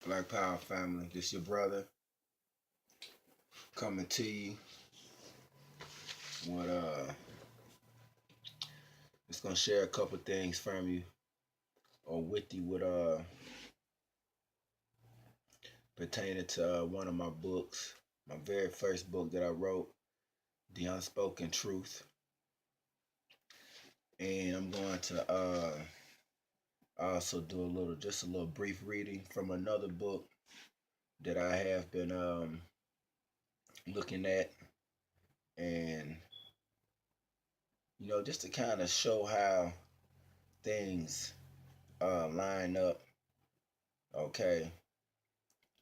Black Power family. This your brother coming to you. What Just gonna share a couple things from you or with you with pertaining to one of my books, my very first book that I wrote, The Unspoken Truth. And I'm going to also do a little brief reading from another book that I have been looking at, and just to kind of show how things line up. Okay.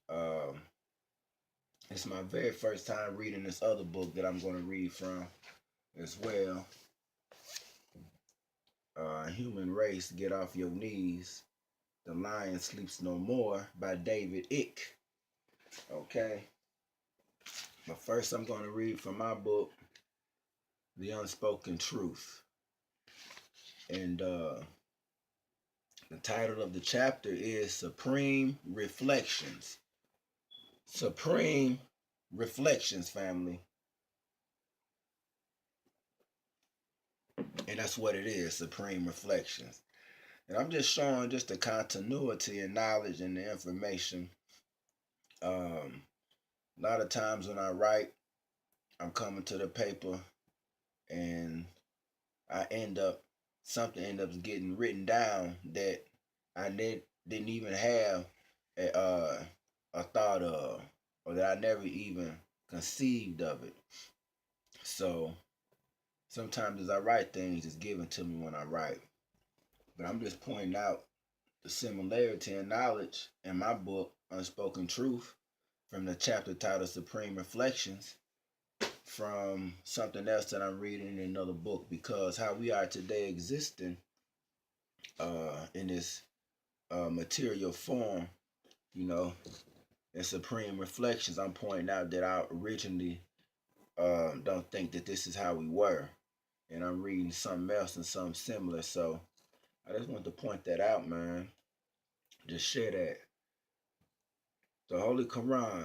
Um, it's my very first time reading this other book that I'm going to read from as well. Human Race, Get Off Your Knees. The Lion Sleeps No More by David Icke. Okay. But first, I'm going to read from my book, The Unspoken Truth. And the title of the chapter is Supreme Reflections. Supreme Reflections, family. And that's what it is, Supreme Reflections. And I'm just showing just the continuity and knowledge and the information. A lot of times when I write, I'm coming to the paper and something ends up getting written down that I didn't even have a thought of, or that I never even conceived of it. So sometimes as I write things, it's given to me when I write. But I'm just pointing out the similarity and knowledge in my book, Unspoken Truth, from the chapter titled Supreme Reflections, from something else that I'm reading in another book, because how we are today existing in this material form, in Supreme Reflections, I'm pointing out that I originally don't think that this is how we were. And I'm reading something else and something similar. So I just want to point that out, man. Just share that. The Holy Quran.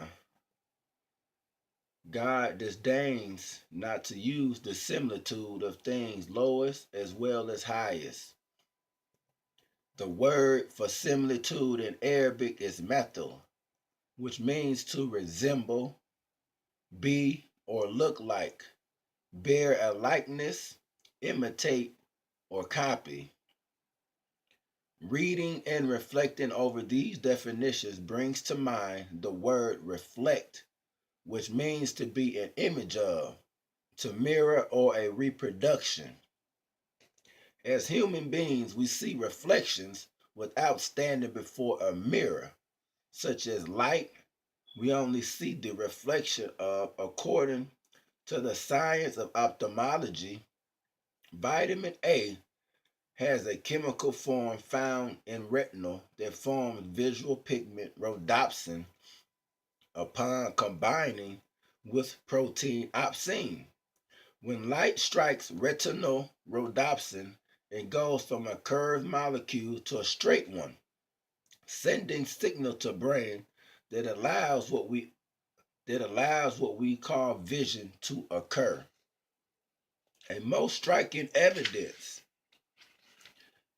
God disdains not to use the similitude of things lowest as well as highest. The word for similitude in Arabic is mathil, which means to resemble, be, or look like, bear a likeness, imitate, or copy. Reading and reflecting over these definitions brings to mind the word reflect, which means to be an image of, to mirror, or a reproduction. As human beings, we see reflections without standing before a mirror, such as light. We only see the reflection of, according to the science of ophthalmology, vitamin A has a chemical form found in retinal that forms visual pigment rhodopsin upon combining with protein opsin. When light strikes retinal rhodopsin, it goes from a curved molecule to a straight one, sending signal to brain that allows what we call vision to occur. A most striking evidence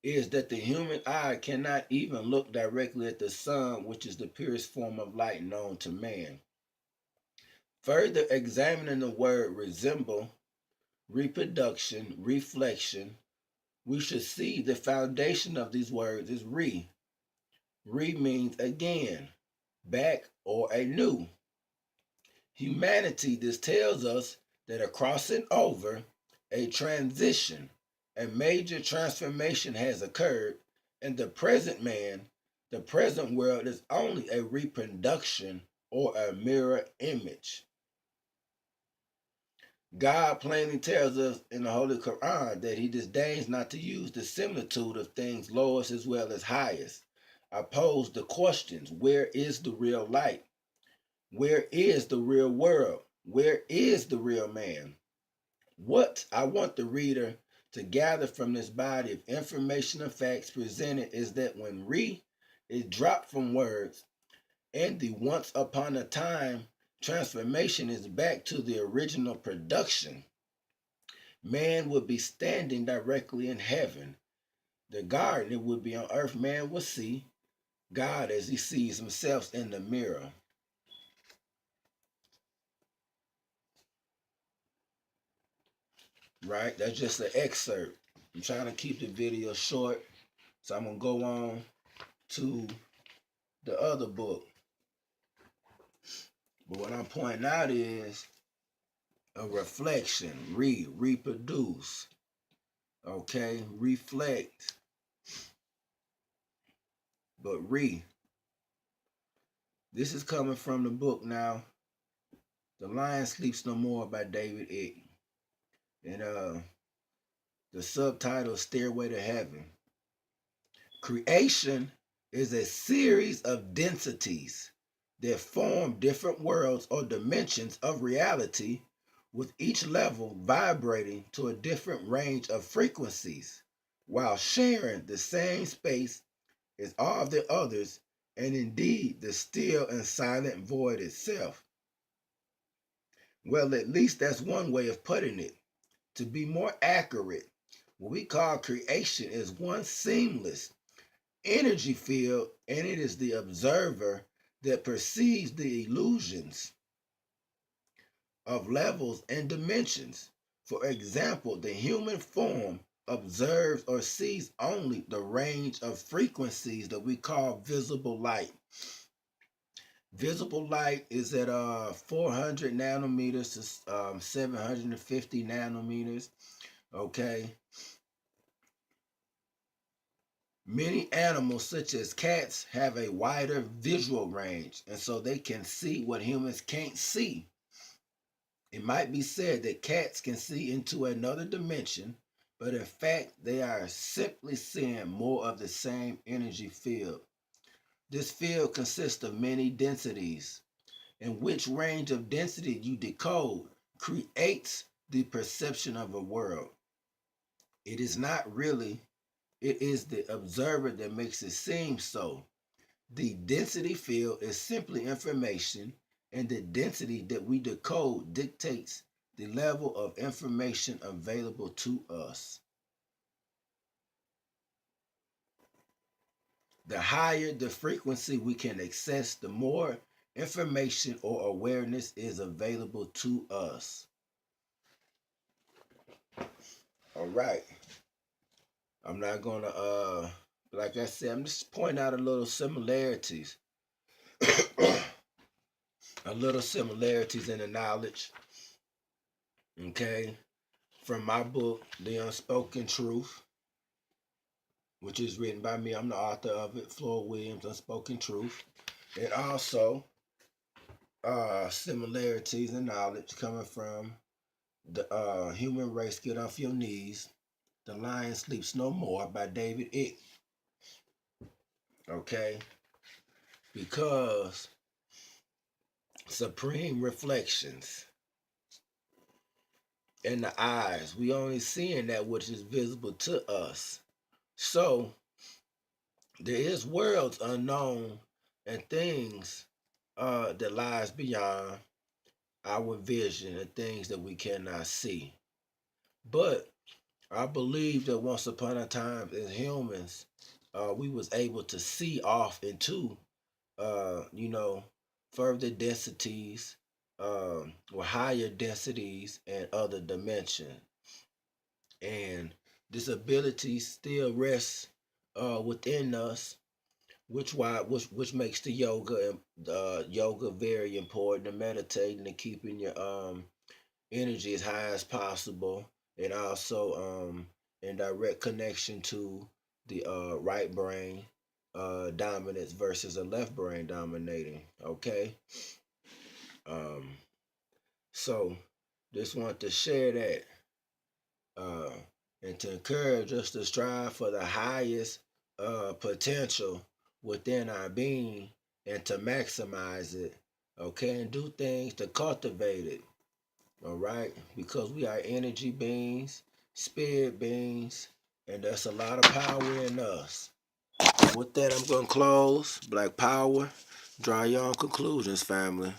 is that the human eye cannot even look directly at the sun, which is the purest form of light known to man. Further examining the word resemble, reproduction, reflection, we should see the foundation of these words is re. Re means again, back, or anew. Humanity, this tells us that a crossing over, a transition, a major transformation has occurred, and the present man, the present world is only a reproduction or a mirror image. God plainly tells us in the Holy Quran that he disdains not to use the similitude of things lowest as well as highest. I pose the questions: where is the real light? Where is the real world? Where is the real man? What I want the reader to gather from this body of information and facts presented is that when re is dropped from words, And the once upon a time transformation is back to the original production. Man would be standing directly in heaven. The garden would be on earth. Man would see God as he sees himself in the mirror. Right? That's just an excerpt. I'm trying to keep the video short, so I'm going to go on to the other book. But what I'm pointing out is a reflection, reproduce, okay, reflect, but This is coming from the book now, The Lion Sleeps No More by David Icke. And the subtitle is Stairway to Heaven. Creation is a series of densities that form different worlds or dimensions of reality, with each level vibrating to a different range of frequencies while sharing the same space as all the others, and indeed the still and silent void itself. Well, at least that's one way of putting it. To be more accurate, what we call creation is one seamless energy field, and it is the observer that perceives the illusions of levels and dimensions. For example, the human form observes or sees only the range of frequencies that we call visible light. Visible light is at 400 nanometers to 750 nanometers. Okay. Many animals, such as cats, have a wider visual range, and so they can see what humans can't see. It might be said that cats can see into another dimension, but in fact, they are simply seeing more of the same energy field. This field consists of many densities, and which range of density you decode creates the perception of a world. It is not really, it is the observer that makes it seem so. The density field is simply information, and the density that we decode dictates the level of information available to us. The higher the frequency we can access, the more information or awareness is available to us. All right. I'm not gonna like I said, I'm just pointing out a little similarities. A little similarities in the knowledge. Okay. From my book, The Unspoken Truth, which is written by me. I'm the author of it, Floyd Williams, Unspoken Truth. And also similarities in knowledge coming from the Human Race, Get Off Your Knees, The Lion Sleeps No More by David Icke. Okay? Because supreme reflections in the eyes, we only seeing that which is visible to us. So there is worlds unknown and things that lies beyond our vision and things that we cannot see. But I believe that once upon a time as humans, we was able to see off into, you know, further densities, or higher densities and other dimensions. And this ability still rests within us, which makes the yoga very important, and meditating and keeping your energy as high as possible, and also in direct connection to the right brain dominance versus a left brain dominating. Okay. um so just want to share that, uh and to encourage us to strive for the highest potential within our being, and to maximize it, okay, and do things to cultivate it. All right, because we are energy beings, spirit beings, and there's a lot of power in us. With that, I'm gonna close. Black Power. Draw your own conclusions, family.